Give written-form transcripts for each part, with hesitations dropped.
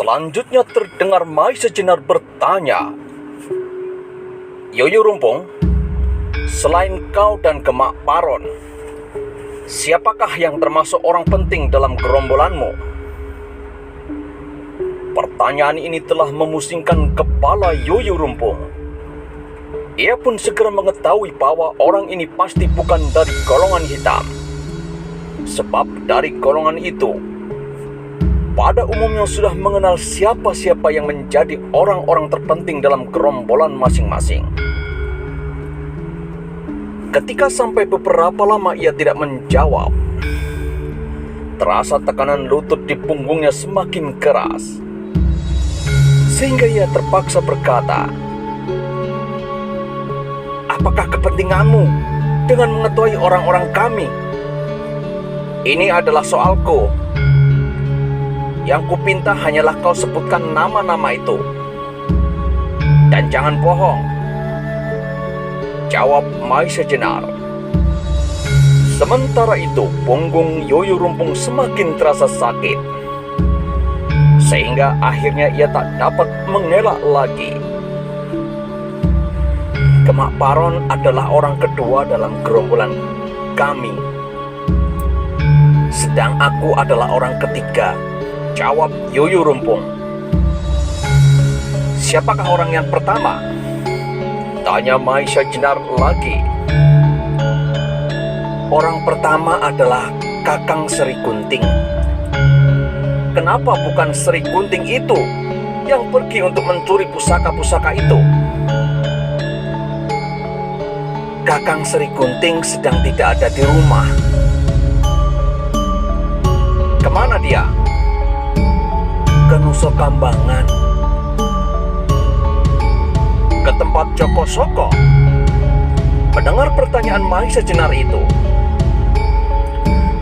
Selanjutnya terdengar Mai sejenar bertanya, "Yoyo Rumpung, selain kau dan Gemak Paron, siapakah yang termasuk orang penting dalam gerombolanmu?" Pertanyaan ini telah memusingkan kepala Yoyo Rumpung. Ia pun segera mengetahui bahwa orang ini pasti bukan dari golongan hitam. Sebab dari golongan itu pada umumnya sudah mengenal siapa-siapa yang menjadi orang-orang terpenting dalam gerombolan masing-masing. Ketika sampai beberapa lama ia tidak menjawab, terasa tekanan lutut di punggungnya semakin keras, sehingga ia terpaksa berkata, "Apakah kepentinganmu dengan mengetahui orang-orang kami? Ini adalah soalku. Yang kupinta hanyalah kau sebutkan nama-nama itu. Dan jangan bohong," jawab Mai sejenar. Sementara itu punggung Yoyo Rumpung semakin terasa sakit, sehingga akhirnya ia tak dapat mengelak lagi. Gemak Paron adalah orang kedua dalam gerombolan kami, sedang aku adalah orang ketiga, jawab Yoyo Rumpung. "Siapakah orang yang pertama?" tanya Mai sejenar lagi. "Orang pertama adalah Kakang Sri Gunting." "Kenapa bukan Sri Gunting itu yang pergi untuk mencuri pusaka-pusaka itu?" "Kakang Sri Gunting sedang tidak ada di rumah." "Kemana dia?" "Ke Nusa Kambangan." "Ke tempat Joko Soko?" Mendengar pertanyaan Mai sejenar itu,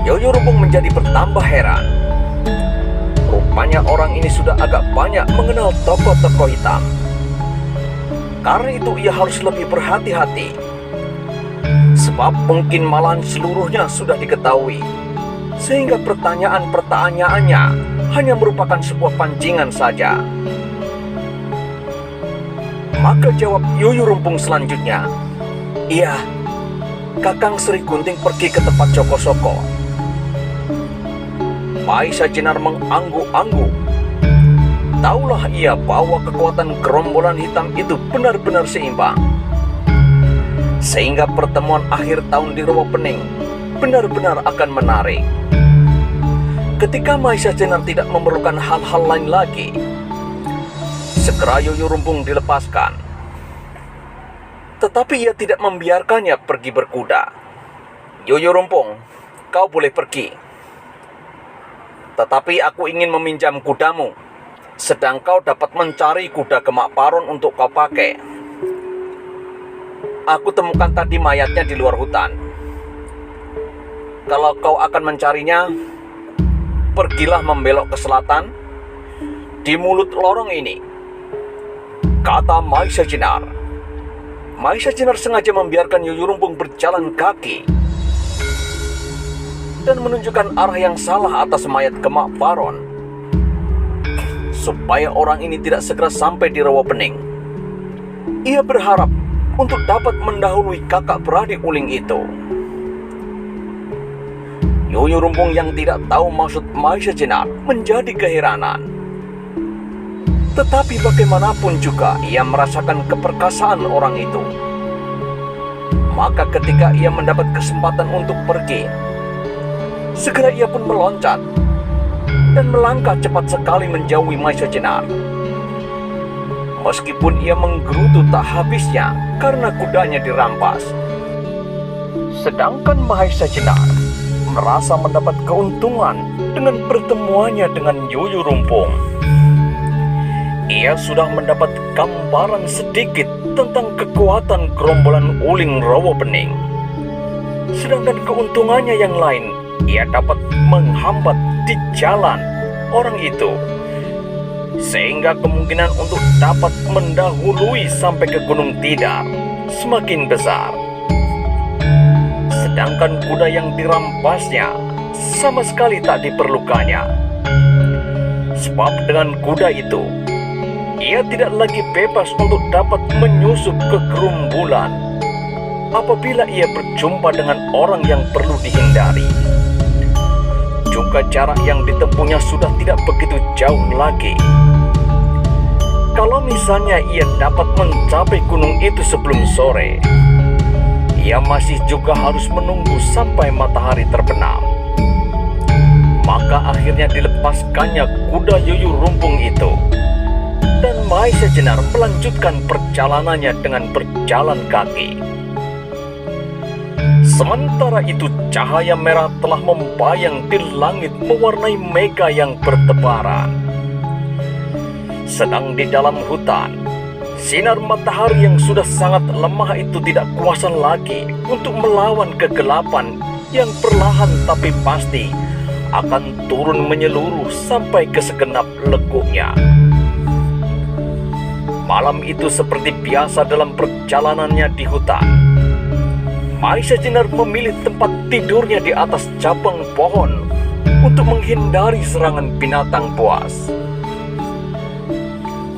Yoyo Rumpung menjadi bertambah heran. Rupanya orang ini sudah agak banyak mengenal tokoh-tokoh hitam. Karena itu ia harus lebih berhati-hati, sebab mungkin malahan seluruhnya sudah diketahui, sehingga pertanyaan-pertanyaannya hanya merupakan sebuah pancingan saja. Maka jawab Yoyo Rumpung selanjutnya, "Iya, Kakang Sri Gunting pergi ke tempat Joko Soko." Mai sejenar mengangguk-angguk. Taulah ia bahwa kekuatan gerombolan hitam itu benar-benar seimbang, sehingga pertemuan akhir tahun di Rawa Pening benar-benar akan menarik. Ketika Mai sejenar tidak memerlukan hal-hal lain lagi, segera Yoyo Rumpung dilepaskan. Tetapi ia tidak membiarkannya pergi berkuda. "Yoyo Rumpung, kau boleh pergi. Tetapi aku ingin meminjam kudamu, sedang kau dapat mencari kuda Gemak Paron untuk kau pakai. Aku temukan tadi mayatnya di luar hutan. Kalau kau akan mencarinya, pergilah membelok ke selatan di mulut lorong ini," kata Mai sejenar. Mai sejenar sengaja membiarkan Yoyo Rumpung berjalan kaki dan menunjukkan arah yang salah atas mayat Gemak Paron, supaya orang ini tidak segera sampai di Rawa Pening. Ia berharap untuk dapat mendahului kakak beradik uling itu. Yoyo Rumpung yang tidak tahu maksud Mai sejenar menjadi keheranan. Tetapi bagaimanapun juga ia merasakan keperkasaan orang itu. Maka ketika ia mendapat kesempatan untuk pergi, segera ia pun meloncat dan melangkah cepat sekali menjauhi Mai sejenar. Meskipun ia menggerutu tak habisnya karena kudanya dirampas, sedangkan Mai sejenar merasa mendapat keuntungan dengan pertemuannya dengan Yoyo Rumpung. Ia sudah mendapat gambaran sedikit tentang kekuatan gerombolan uling Rawa Pening. Sedangkan keuntungannya yang lain, ia dapat menghambat di jalan orang itu, sehingga kemungkinan untuk dapat mendahului sampai ke Gunung Tidar semakin besar. Sedangkan kuda yang dirampasnya sama sekali tak diperlukannya. Sebab dengan kuda itu, ia tidak lagi bebas untuk dapat menyusup ke gerumbulan apabila ia berjumpa dengan orang yang perlu dihindari. Juga jarak yang ditempuhnya sudah tidak begitu jauh lagi. Kalau misalnya ia dapat mencapai gunung itu sebelum sore, ia masih juga harus menunggu sampai matahari terbenam. Maka akhirnya dilepaskannya kuda Yuyu Rumpung itu, dan Maisa Jenar melanjutkan perjalanannya dengan berjalan kaki. Sementara itu cahaya merah telah membayang di langit mewarnai mega yang bertebaran. Sedang di dalam hutan, sinar matahari yang sudah sangat lemah itu tidak kuasa lagi untuk melawan kegelapan yang perlahan tapi pasti akan turun menyeluruh sampai ke segenap lekuknya. Malam itu seperti biasa dalam perjalanannya di hutan, Maisa Jenar memilih tempat tidurnya di atas cabang pohon untuk menghindari serangan binatang buas.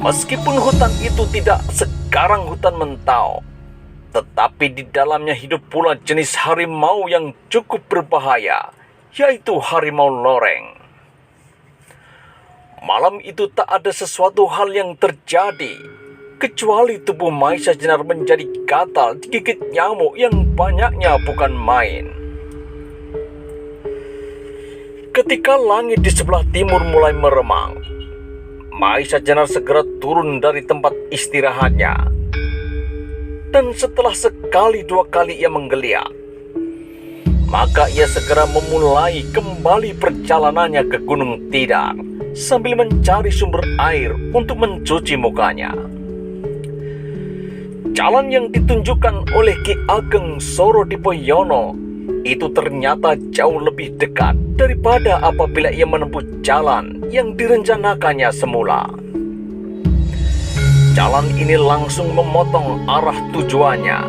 Meskipun hutan itu tidak sekarang hutan mentau, tetapi di dalamnya hidup pula jenis harimau yang cukup berbahaya, yaitu harimau loreng. Malam itu tak ada sesuatu hal yang terjadi, kecuali tubuh Maisa Jenar menjadi gatal digigit nyamuk yang banyaknya bukan main. Ketika langit di sebelah timur mulai meremang, Maisa Jenar segera turun dari tempat istirahatnya. Dan setelah sekali dua kali ia menggeliat, maka ia segera memulai kembali perjalanannya ke Gunung Tidar sambil mencari sumber air untuk mencuci mukanya. Jalan yang ditunjukkan oleh Ki Ageng Soro Dipoyono itu ternyata jauh lebih dekat daripada apabila ia menempuh jalan yang direncanakannya semula. Jalan ini langsung memotong arah tujuannya.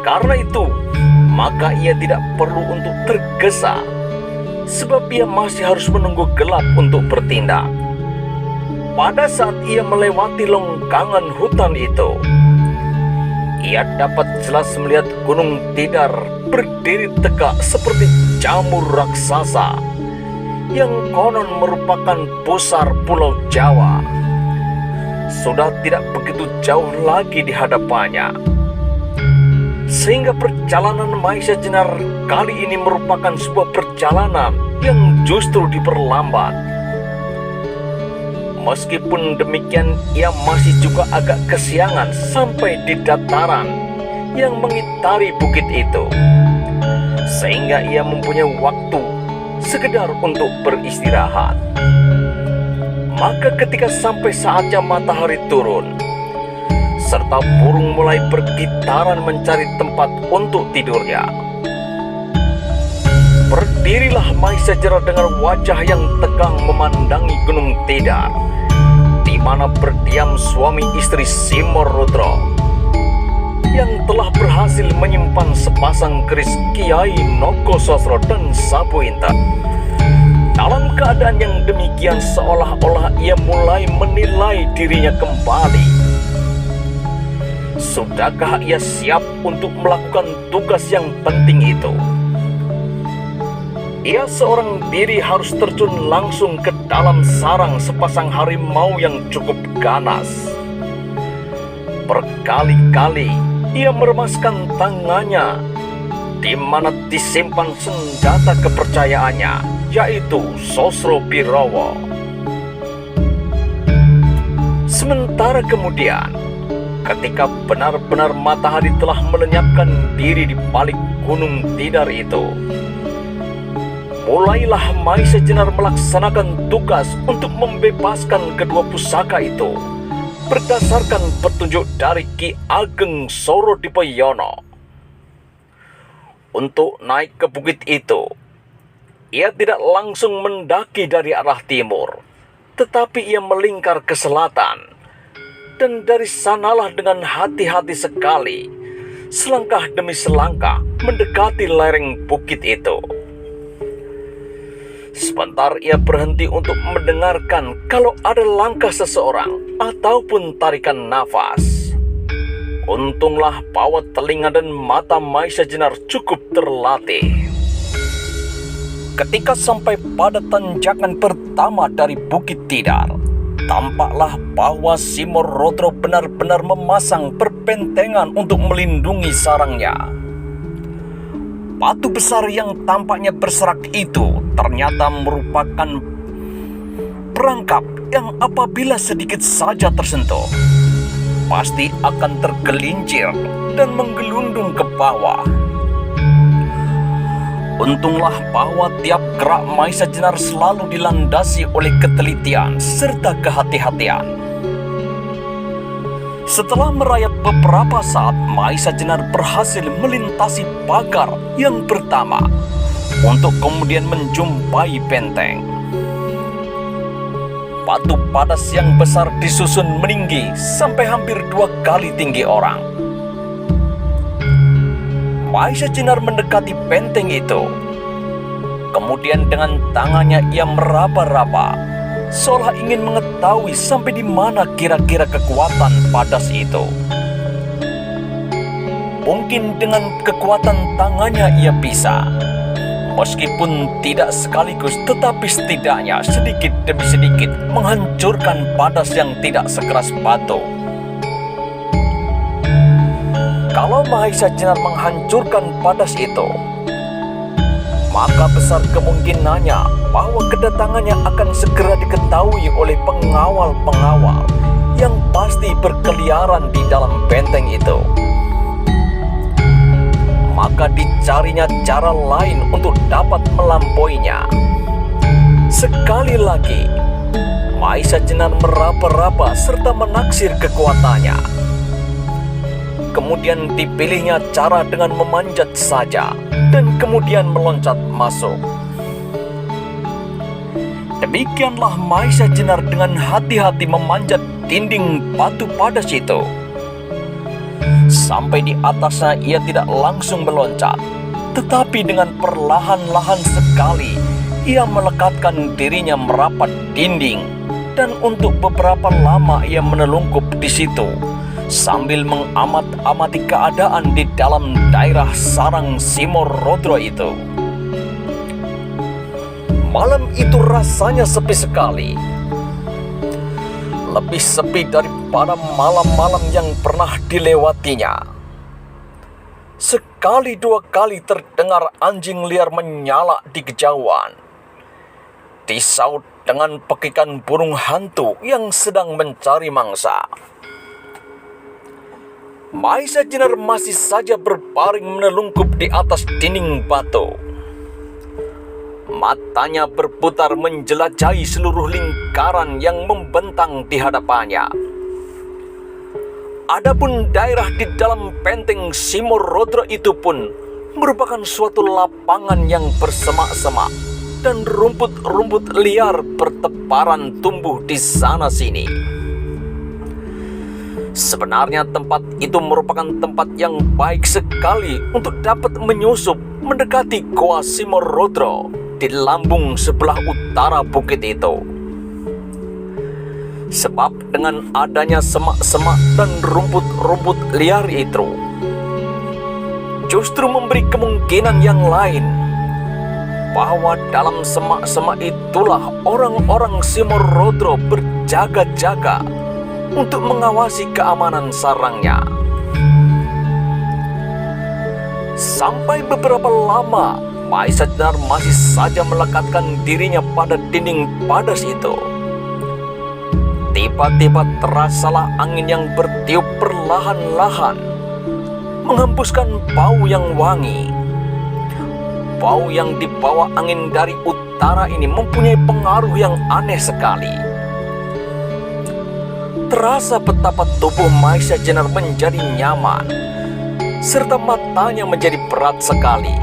Karena itu, maka ia tidak perlu untuk tergesa, sebab ia masih harus menunggu gelap untuk bertindak. Pada saat ia melewati longgangan hutan itu, ia dapat jelas melihat Gunung Tidar berdiri tegak seperti jamur raksasa yang konon merupakan pusar Pulau Jawa. Sudah tidak begitu jauh lagi di hadapannya, sehingga perjalanan Maisa Jenar kali ini merupakan sebuah perjalanan yang justru diperlambat. Meskipun demikian, ia masih juga agak kesiangan sampai di dataran yang mengitari bukit itu, sehingga ia mempunyai waktu sekedar untuk beristirahat. Maka ketika sampai saatnya matahari turun, serta burung mulai bergitaran mencari tempat untuk tidurnya, berdirilah Maisa Jenar dengan wajah yang tegang memandangi Gunung Tidar, di mana berdiam suami istri Simor Rudro yang telah berhasil menyimpan sepasang keris Kiai Nogososro dan Sabu Intan. Dalam keadaan yang demikian, seolah-olah ia mulai menilai dirinya kembali. Sudahkah ia siap untuk melakukan tugas yang penting itu? Ia seorang diri harus terjun langsung ke dalam sarang sepasang harimau yang cukup ganas. Berkali-kali ia meremaskan tangannya, di mana disimpan senjata kepercayaannya, yaitu Sosro Birowo. Sementara kemudian, ketika benar-benar matahari telah melenyapkan diri di balik Gunung Tidar itu, mulailah Maisa Jenar melaksanakan tugas untuk membebaskan kedua pusaka itu berdasarkan petunjuk dari Ki Ageng Soro Dipoyono. Untuk naik ke bukit itu, ia tidak langsung mendaki dari arah timur, tetapi ia melingkar ke selatan, dan dari sanalah dengan hati-hati sekali, selangkah demi selangkah mendekati lereng bukit itu. Sebab Sebentar ia berhenti untuk mendengarkan kalau ada langkah seseorang ataupun tarikan nafas. Untunglah bahwa telinga dan mata Maisa Jenar cukup terlatih. Ketika sampai pada tanjakan pertama dari Bukit Tidar, tampaklah bahwa Simorrodro benar-benar memasang perbentengan untuk melindungi sarangnya. Batu besar yang tampaknya berserak itu ternyata merupakan perangkap yang apabila sedikit saja tersentuh, pasti akan tergelincir dan menggelundung ke bawah. Untunglah bahwa tiap gerak Maisa Jenar selalu dilandasi oleh ketelitian serta kehati-hatian. Setelah merayap beberapa saat, Maisa Jenar berhasil melintasi pagar yang pertama untuk kemudian menjumpai benteng. Batu padas yang besar disusun meninggi sampai hampir 2 kali tinggi orang. Maisa Jenar mendekati benteng itu. Kemudian dengan tangannya ia meraba-raba, seolah ingin mengetahui sampai di mana kira-kira kekuatan padas itu. Mungkin dengan kekuatan tangannya ia bisa, meskipun tidak sekaligus, tetapi setidaknya sedikit demi sedikit menghancurkan padas yang tidak sekeras batu. Kalau Maisa Jenar menghancurkan padas itu, maka besar kemungkinannya bahwa kedatangannya akan segera diketahui oleh pengawal-pengawal yang pasti berkeliaran di dalam benteng itu. Maka dicarinya cara lain untuk dapat melampauinya. Sekali lagi, Maisa Jenar meraba-raba serta menaksir kekuatannya. Kemudian dipilihnya cara dengan memanjat saja dan kemudian meloncat masuk. Demikianlah Maisa Jenar dengan hati-hati memanjat dinding batu padas itu. Sampai di atasnya ia tidak langsung meloncat, tetapi dengan perlahan-lahan sekali ia melekatkan dirinya merapat dinding, dan untuk beberapa lama ia menelungkup di situ sambil mengamat-amati keadaan di dalam daerah sarang Simorrodro itu. Malam itu rasanya sepi sekali. Lebih sepi daripada malam-malam yang pernah dilewatinya. Sekali 2 kali terdengar anjing liar menyala di kejauhan, disaut dengan pekikan burung hantu yang sedang mencari mangsa. Maisa Jenar masih saja berbaring menelungkup di atas dinding batu. Matanya berputar menjelajahi seluruh lingkaran yang membentang di hadapannya. Adapun daerah di dalam benteng Simorrodro itu pun merupakan suatu lapangan yang bersemak-semak dan rumput-rumput liar bertebaran tumbuh di sana-sini. Sebenarnya tempat itu merupakan tempat yang baik sekali untuk dapat menyusup mendekati Goa Simorrodro di lambung sebelah utara bukit itu. Sebab dengan adanya semak-semak dan rumput-rumput liar itu, justru memberi kemungkinan yang lain bahwa dalam semak-semak itulah orang-orang Simorrodro berjaga-jaga untuk mengawasi keamanan sarangnya. Sampai beberapa lama, Maisa Jenar masih saja melekatkan dirinya pada dinding padas itu. Tiba-tiba terasalah angin yang bertiup perlahan-lahan, menghembuskan bau yang wangi. Bau yang dibawa angin dari utara ini mempunyai pengaruh yang aneh sekali. Terasa betapa tubuh Maisa Jenar menjadi nyaman, serta matanya menjadi berat sekali.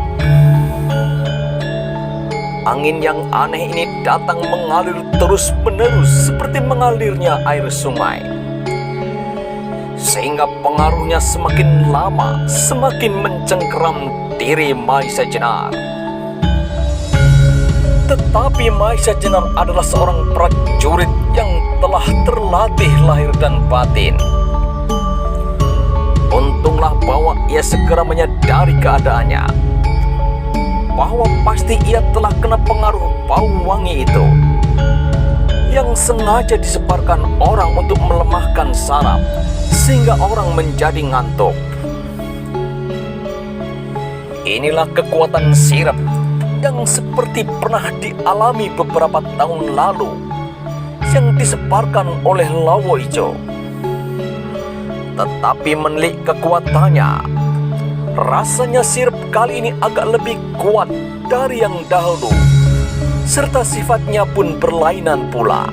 Angin yang aneh ini datang mengalir terus-menerus seperti mengalirnya air sungai, sehingga pengaruhnya semakin lama semakin mencengkeram diri Maisa Jenar. Tetapi Maisa Jenar adalah seorang prajurit yang telah terlatih lahir dan batin. Untunglah bahwa ia segera menyadari keadaannya, bahwa pasti ia telah kena pengaruh bau wangi itu yang sengaja disebarkan orang untuk melemahkan saraf sehingga orang menjadi ngantuk. Inilah kekuatan sirap yang seperti pernah dialami beberapa tahun lalu yang disebarkan oleh Lawo Ijo. Tetapi menilik kekuatannya, rasanya sirap kali ini agak lebih kuat dari yang dahulu, serta sifatnya pun berlainan pula.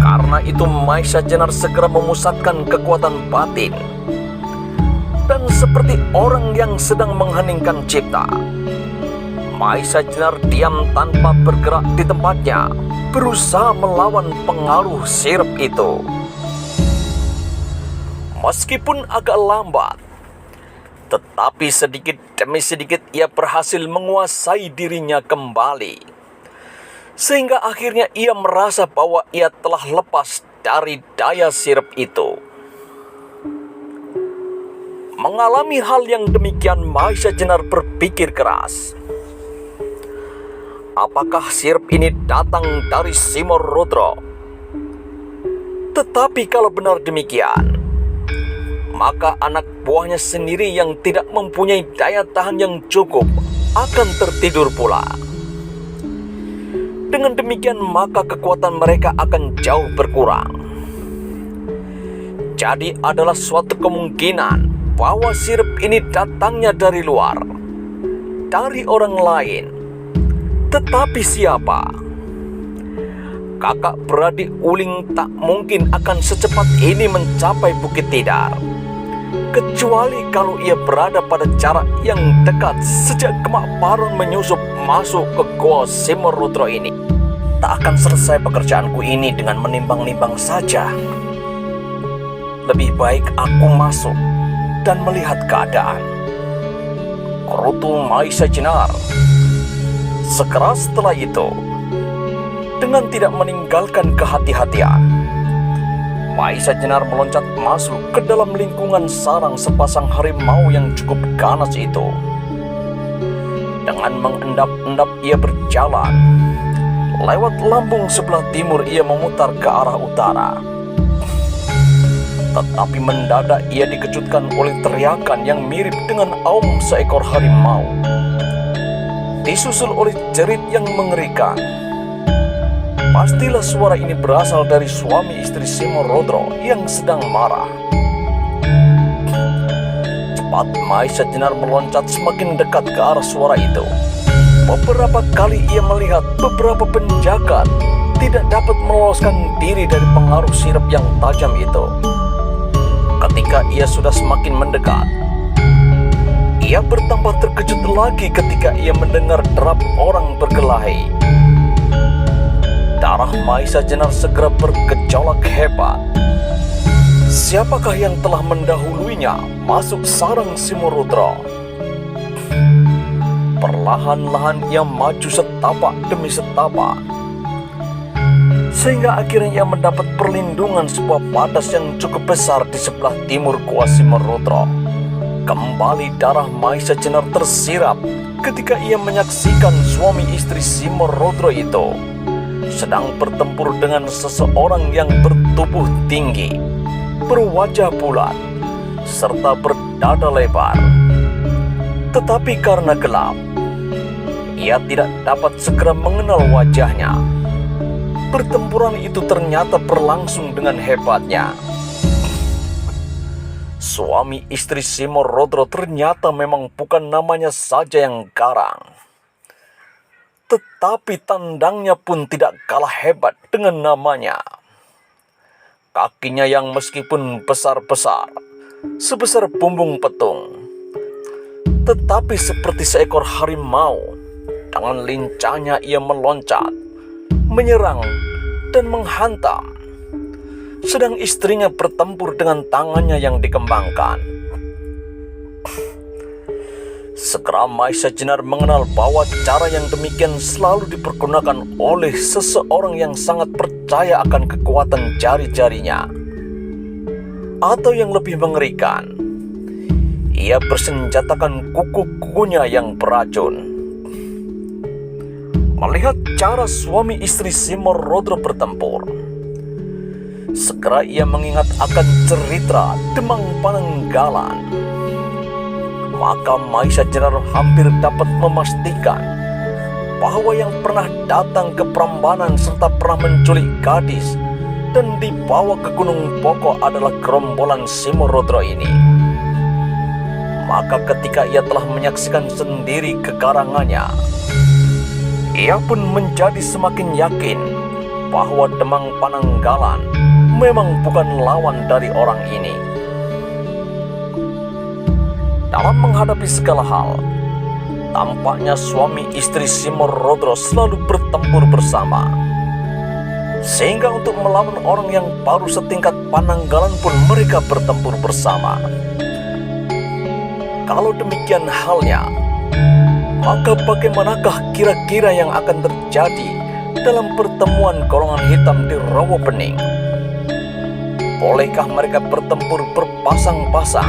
Karena itu Maisa Jenar segera memusatkan kekuatan batin, dan seperti orang yang sedang mengheningkan cipta, Maisa Jenar diam tanpa bergerak di tempatnya, berusaha melawan pengaruh sirap itu. Meskipun agak lambat, tetapi sedikit demi sedikit ia berhasil menguasai dirinya kembali, sehingga akhirnya ia merasa bahwa ia telah lepas dari daya sirap itu. Mengalami hal yang demikian, Maisa Jenar berpikir keras. Apakah sirap ini datang dari Simorudro? Tetapi kalau benar demikian, maka anak buahnya sendiri yang tidak mempunyai daya tahan yang cukup akan tertidur pula. Dengan demikian maka kekuatan mereka akan jauh berkurang. Jadi adalah suatu kemungkinan bahwa sirap ini datangnya dari luar, dari orang lain. Tetapi siapa? Kakak beradik Uling tak mungkin akan secepat ini mencapai Bukit Tidar, kecuali kalau ia berada pada jarak yang dekat sejak Kemak Paron menyusup masuk ke Goa Simorudro ini. Tak akan selesai pekerjaanku ini dengan menimbang-nimbang saja. Lebih baik aku masuk dan melihat keadaan, kerutu Maisa Jenar. Segera setelah itu, dengan tidak meninggalkan kehati-hatian, Maisa Jenar meloncat masuk ke dalam lingkungan sarang sepasang harimau yang cukup ganas itu. Dengan mengendap-endap ia berjalan. Lewat lambung sebelah timur ia memutar ke arah utara. Tetapi mendadak ia dikejutkan oleh teriakan yang mirip dengan aum seekor harimau, disusul oleh jerit yang mengerikan. Pastilah suara ini berasal dari suami istri Simorudro yang sedang marah. Cepat Maisa Jenar meloncat semakin dekat ke arah suara itu. Beberapa kali ia melihat beberapa penjaga tidak dapat meloloskan diri dari pengaruh sirap yang tajam itu. Ketika ia sudah semakin mendekat, ia bertambah terkejut lagi ketika ia mendengar derap orang berkelahi. Darah Maisa Jenar segera bergejolak hebat. Siapakah yang telah mendahuluinya masuk sarang Simorudro? Perlahan-lahan ia maju setapak demi setapak, sehingga akhirnya ia mendapat perlindungan sebuah padas yang cukup besar di sebelah timur Goa Simorudro. Kembali darah Maisa Jenar tersirap ketika ia menyaksikan suami istri Simorudro itu sedang bertempur dengan seseorang yang bertubuh tinggi, berwajah bulat, serta berdada lebar. Tetapi karena gelap, ia tidak dapat segera mengenal wajahnya. Pertempuran itu ternyata berlangsung dengan hebatnya. Suami istri Simorudro ternyata memang bukan namanya saja yang garang, tetapi tandangnya pun tidak kalah hebat dengan namanya. Kakinya yang meskipun besar-besar, sebesar bumbung petung, tetapi seperti seekor harimau, dengan lincahnya ia meloncat, menyerang, dan menghantam. Sedang istrinya bertempur dengan tangannya yang dikembangkan. Segera Maisa Jenar mengenal bahwa cara yang demikian selalu dipergunakan oleh seseorang yang sangat percaya akan kekuatan jari-jarinya. Atau yang lebih mengerikan, ia bersenjatakan kuku-kukunya yang beracun. Melihat cara suami istri Simorrodro bertempur, segera ia mengingat akan cerita Demang Pananggalan. Maka Maisa Jenar hampir dapat memastikan bahwa yang pernah datang ke Prambanan serta pernah menculik gadis dan dibawa ke Gunung Poko adalah gerombolan Simorrodro ini. Maka ketika ia telah menyaksikan sendiri kekarangannya, ia pun menjadi semakin yakin bahwa Demang Pananggalan memang bukan lawan dari orang ini. Dalam menghadapi segala hal, tampaknya suami istri Simorrodro selalu bertempur bersama. Sehingga untuk melawan orang yang baru setingkat Pananggalan pun mereka bertempur bersama. Kalau demikian halnya, maka bagaimanakah kira-kira yang akan terjadi dalam pertemuan golongan hitam di Rawa Pening? Bolehkah mereka bertempur berpasang-pasang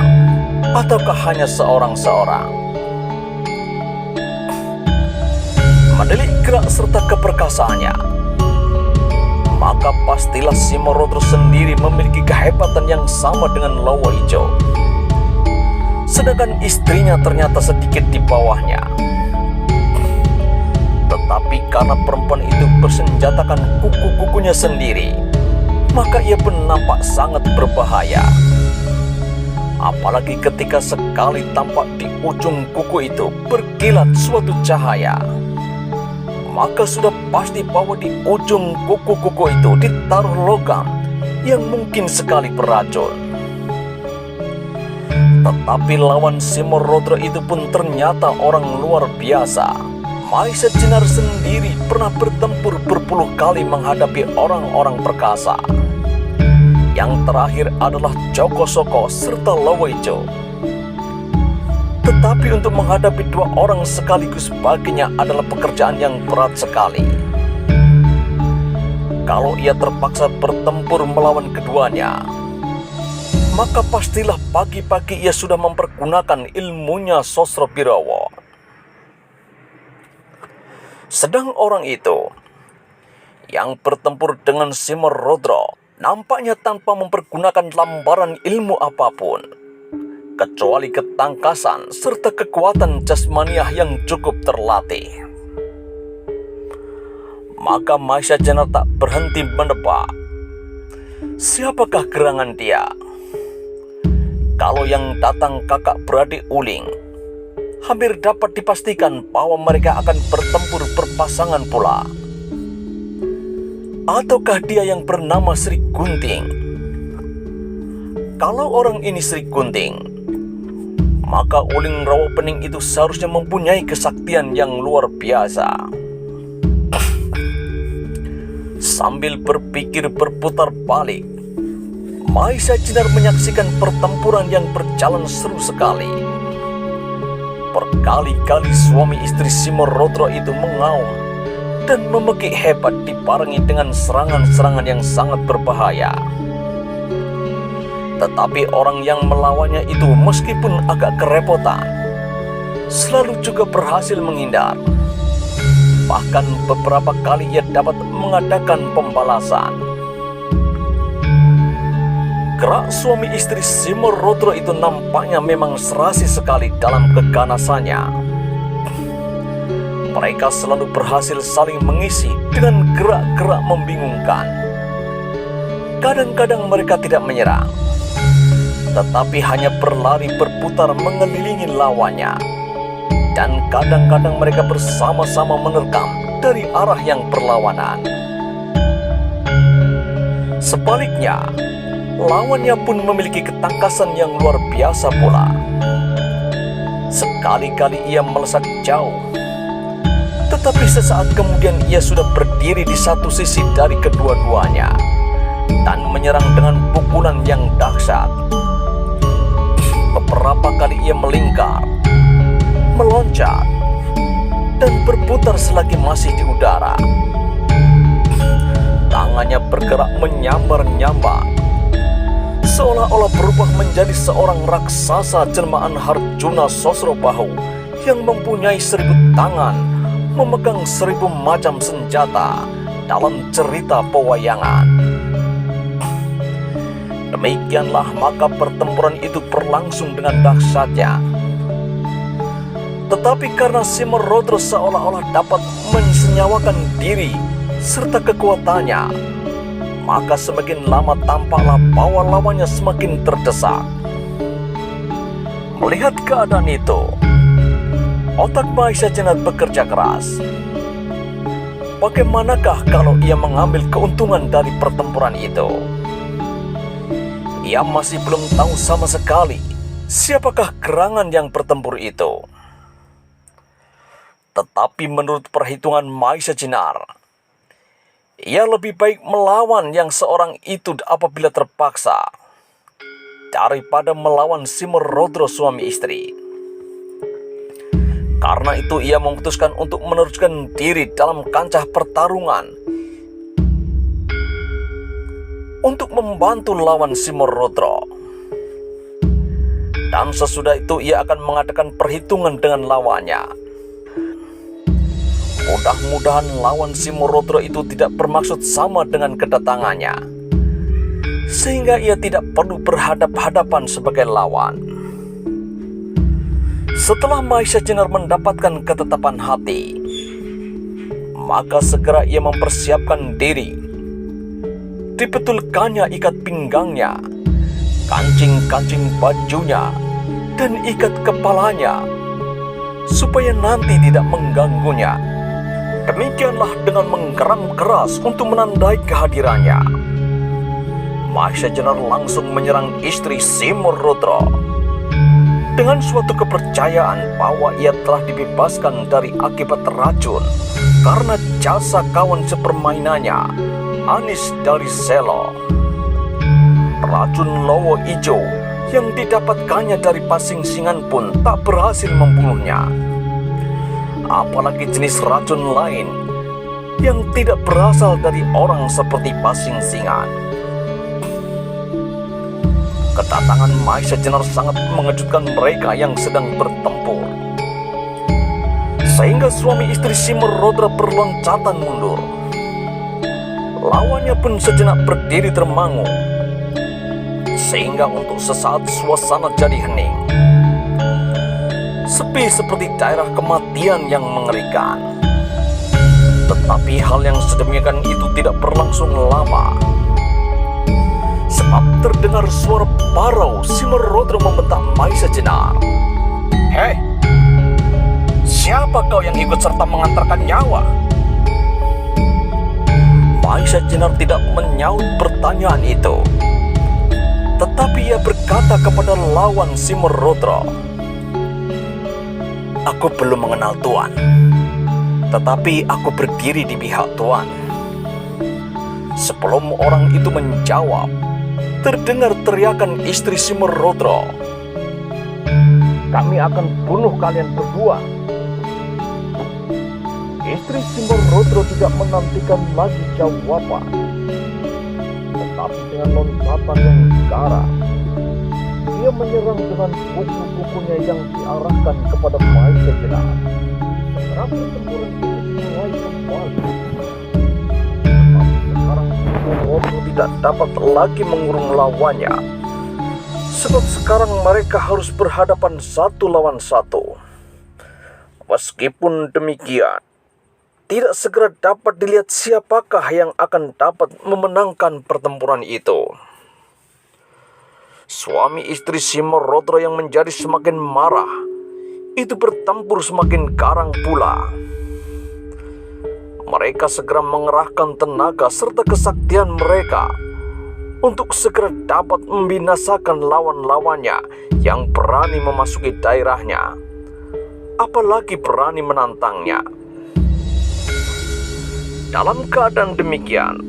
ataukah hanya seorang-seorang? Mendelik gerak serta keperkasaannya, maka pastilah Simorrodro sendiri memiliki kehebatan yang sama dengan Lawa Ijo. Sedangkan istrinya ternyata sedikit di bawahnya. Tetapi karena perempuan itu bersenjatakan kuku-kukunya sendiri, maka ia pun nampak sangat berbahaya. Apalagi ketika sekali tampak di ujung kuku itu berkilat suatu cahaya, maka sudah pasti bahwa di ujung kuku-kuku itu ditaruh logam yang mungkin sekali beracun. Tetapi lawan Simorrodro itu pun ternyata orang luar biasa. Maisa Jenar sendiri pernah bertempur berpuluh kali menghadapi orang-orang perkasa. Yang terakhir adalah Joko Soko serta Lawa Ijo. Tetapi untuk menghadapi dua orang sekaligus baginya adalah pekerjaan yang berat sekali. Kalau ia terpaksa bertempur melawan keduanya, maka pastilah pagi-pagi ia sudah mempergunakan ilmunya Sosro Birawa. Sedang orang itu yang bertempur dengan Simorrodro nampaknya tanpa mempergunakan lambaran ilmu apapun, kecuali ketangkasan serta kekuatan jasmaniah yang cukup terlatih. Maka Maisa Jenar tak berhenti menebak, siapakah gerangan dia? Kalau yang datang kakak beradik Uling, hampir dapat dipastikan bahwa mereka akan bertempur berpasangan pula. Ataukah dia yang bernama Sri Gunting? Kalau orang ini Sri Gunting, maka Uling Rawa Pening itu seharusnya mempunyai kesaktian yang luar biasa. Sambil berpikir berputar balik, Maisa Jenar menyaksikan pertempuran yang berjalan seru sekali. Berkali-kali suami istri Simorrodro itu mengaum dan memekik hebat dibarengi dengan serangan-serangan yang sangat berbahaya. Tetapi orang yang melawannya itu meskipun agak kerepotan, selalu juga berhasil menghindar. Bahkan beberapa kali ia dapat mengadakan pembalasan. Gerak suami istri Simorrodro itu nampaknya memang serasi sekali dalam keganasannya. Mereka selalu berhasil saling mengisi dengan gerak-gerak membingungkan. Kadang-kadang mereka tidak menyerang, tetapi hanya berlari berputar mengelilingi lawannya. Dan kadang-kadang mereka bersama-sama menerkam dari arah yang berlawanan. Sebaliknya, lawannya pun memiliki ketangkasan yang luar biasa pula. Sekali-kali ia melesat jauh, tetapi sesaat kemudian ia sudah berdiri di satu sisi dari kedua-duanya dan menyerang dengan pukulan yang dahsyat. Beberapa kali ia melingkar, meloncat dan berputar selagi masih di udara. Tangannya bergerak menyambar-nyambar, seolah-olah berubah menjadi seorang raksasa jelmaan Arjuna Sosrobahu yang mempunyai 1000 tangan, memegang 1000 macam senjata dalam cerita pewayangan. Demikianlah maka pertempuran itu berlangsung dengan dahsyatnya. Tetapi karena Simorudra seolah-olah dapat mensenyawakan diri serta kekuatannya, maka semakin lama tampaklah bahwa lawannya semakin terdesak. Melihat keadaan itu, otak Mahisajana bekerja keras. Bagaimanakah kalau ia mengambil keuntungan dari pertempuran itu? Ia masih belum tahu sama sekali siapakah gerangan yang bertempur itu. Tetapi menurut perhitungan Mahisajana, ia lebih baik melawan yang seorang itu apabila terpaksa, daripada melawan Simorudra suami istri. Karena itu ia memutuskan untuk meneruskan diri dalam kancah pertarungan untuk membantu lawan Simorudra. Dan sesudah itu ia akan mengadakan perhitungan dengan lawannya. Mudah-mudahan lawan Simorudra itu tidak bermaksud sama dengan kedatangannya, sehingga ia tidak perlu berhadap-hadapan sebagai lawan. Setelah Mahisajana mendapatkan ketetapan hati, maka segera ia mempersiapkan diri. Dibetulkannya ikat pinggangnya, kancing-kancing bajunya, dan ikat kepalanya, supaya nanti tidak mengganggunya. Demikianlah dengan menggeram keras untuk menandai kehadirannya, Mahisajana langsung menyerang istri Simorudra dengan suatu kepercayaan bahwa ia telah dibebaskan dari akibat racun karena jasa kawan sepermainannya, Anis dari Selo. Racun lowo ijo yang didapatkannya dari Pasingsingan pun tak berhasil membunuhnya. Apalagi jenis racun lain yang tidak berasal dari orang seperti Pasingsingan. Kedatangan Mahisajana sangat mengejutkan mereka yang sedang bertempur, sehingga suami istri Simorudra berloncatan mundur. Lawannya pun sejenak berdiri termangu, sehingga untuk sesaat suasana jadi hening, sepi seperti daerah kematian yang mengerikan. Tetapi hal yang sedemikian itu tidak berlangsung lama, sebab terdengar suara parau Simorudra membentak Mahisajana. "Hei, siapa kau yang ikut serta mengantarkan nyawa?" Mahisajana tidak menyaut pertanyaan itu, tetapi ia berkata kepada lawan Simorudra, "Aku belum mengenal Tuan, tetapi aku berdiri di pihak Tuan." Sebelum orang itu menjawab, terdengar teriakan istri Simorudra, "Kami akan bunuh kalian berdua." Istri Simorudra tidak menantikan lagi jawaban, tetapi dengan lompatan yang garang, dia menyerang dengan kuku-kukunya yang diarahkan kepada Mahisajana. Segera pertempuran itu dimulai kembali. Tetapi sekarang Simorudra tidak dapat lagi mengurung lawannya, sebab sekarang mereka harus berhadapan satu lawan satu. Meskipun demikian, tidak segera dapat dilihat siapakah yang akan dapat memenangkan pertempuran itu. Suami istri Simorudra yang menjadi semakin marah, itu bertempur semakin garang pula. Mereka segera mengerahkan tenaga serta kesaktian mereka untuk segera dapat membinasakan lawan-lawannya yang berani memasuki daerahnya, apalagi berani menantangnya. Dalam keadaan demikian,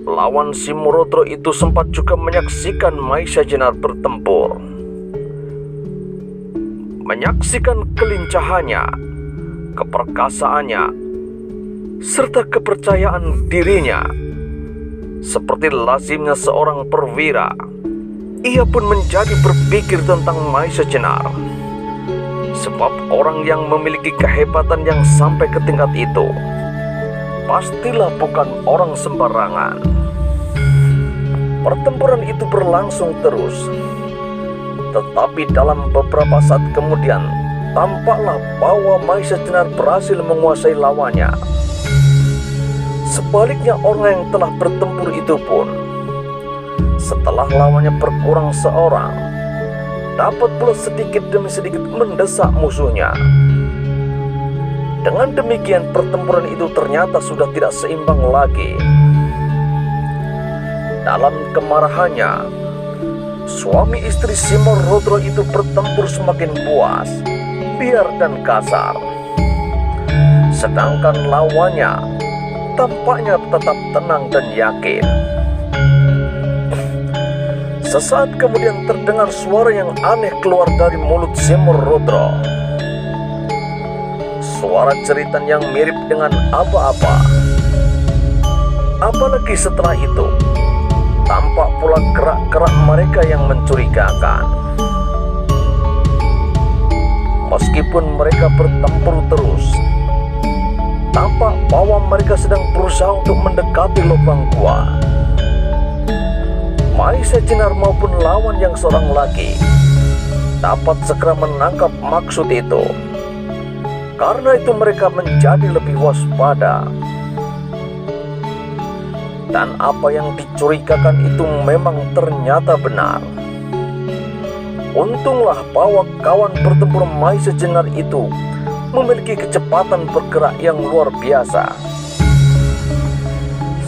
lawan Simorudra itu sempat juga menyaksikan Mahisajana bertempur. menyaksikan kelincahannya, keperkasaannya, serta kepercayaan dirinya. Seperti lazimnya seorang perwira, ia pun menjadi berpikir tentang Maisa Jenar. Sebab orang yang memiliki kehebatan yang sampai ke tingkat itu pastilah bukan orang sembarangan. Pertempuran itu berlangsung terus, tetapi dalam beberapa saat kemudian tampaklah bahwa Maisa Jenar berhasil menguasai lawannya. Sebaliknya orang yang telah bertempur itu pun, setelah lawannya berkurang seorang, dapat pula sedikit demi sedikit mendesak musuhnya. Dengan demikian pertempuran itu ternyata sudah tidak seimbang lagi. Dalam kemarahannya, suami istri Simorudra itu bertempur semakin puas, liar dan kasar. Sedangkan lawannya tampaknya tetap tenang dan yakin. Sesaat kemudian terdengar suara yang aneh keluar dari mulut Simorudra. Suara jeritan yang mirip dengan apa-apa. Apalagi setelah itu, tampak pula gerak-gerak mereka yang mencurigakan. Meskipun mereka bertempur terus, tampak bahwa mereka sedang berusaha untuk mendekati lubang gua. Maisa Jenar maupun lawan yang seorang lagi dapat segera menangkap maksud itu. Karena itu mereka menjadi lebih waspada. Dan apa yang dicurigakan itu memang ternyata benar. Untunglah bahwa kawan bertempur Maisa Jenar itu memiliki kecepatan bergerak yang luar biasa.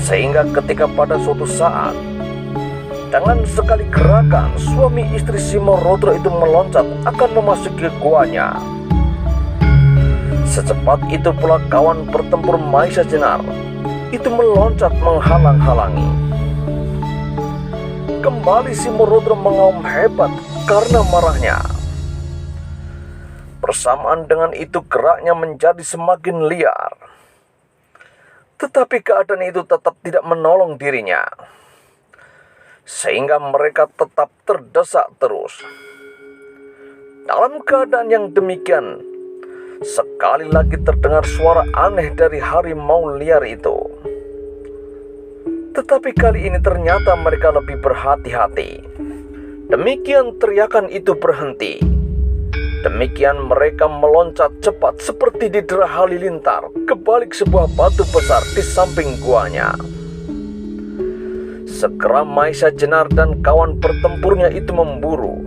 Sehingga ketika pada suatu saat, dengan sekali gerakan, suami istri Simorudra itu meloncat akan memasuki guanya. Secepat itu pula kawan bertempur Maisa Jenar itu meloncat menghalang-halangi. Kembali Simorudra mengaum hebat karena marahnya. Bersamaan dengan itu geraknya menjadi semakin liar. Tetapi keadaan itu tetap tidak menolong dirinya, sehingga mereka tetap terdesak terus. Dalam keadaan yang demikian, sekali lagi terdengar suara aneh dari harimau liar itu. Tetapi kali ini ternyata mereka lebih berhati-hati. Demikian teriakan itu berhenti. Demikian mereka meloncat cepat seperti didera halilintar ke balik sebuah batu besar di samping guanya. Segera Maisa Jenar dan kawan pertempurnya itu memburu,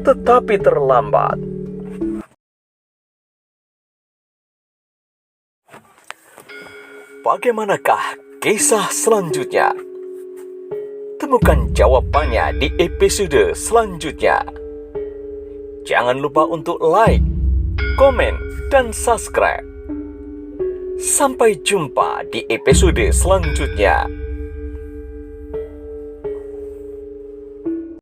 tetapi terlambat. Bagaimanakah kisah selanjutnya? Temukan jawabannya di episode selanjutnya. Jangan lupa untuk like, komen, dan subscribe. Sampai jumpa di episode selanjutnya.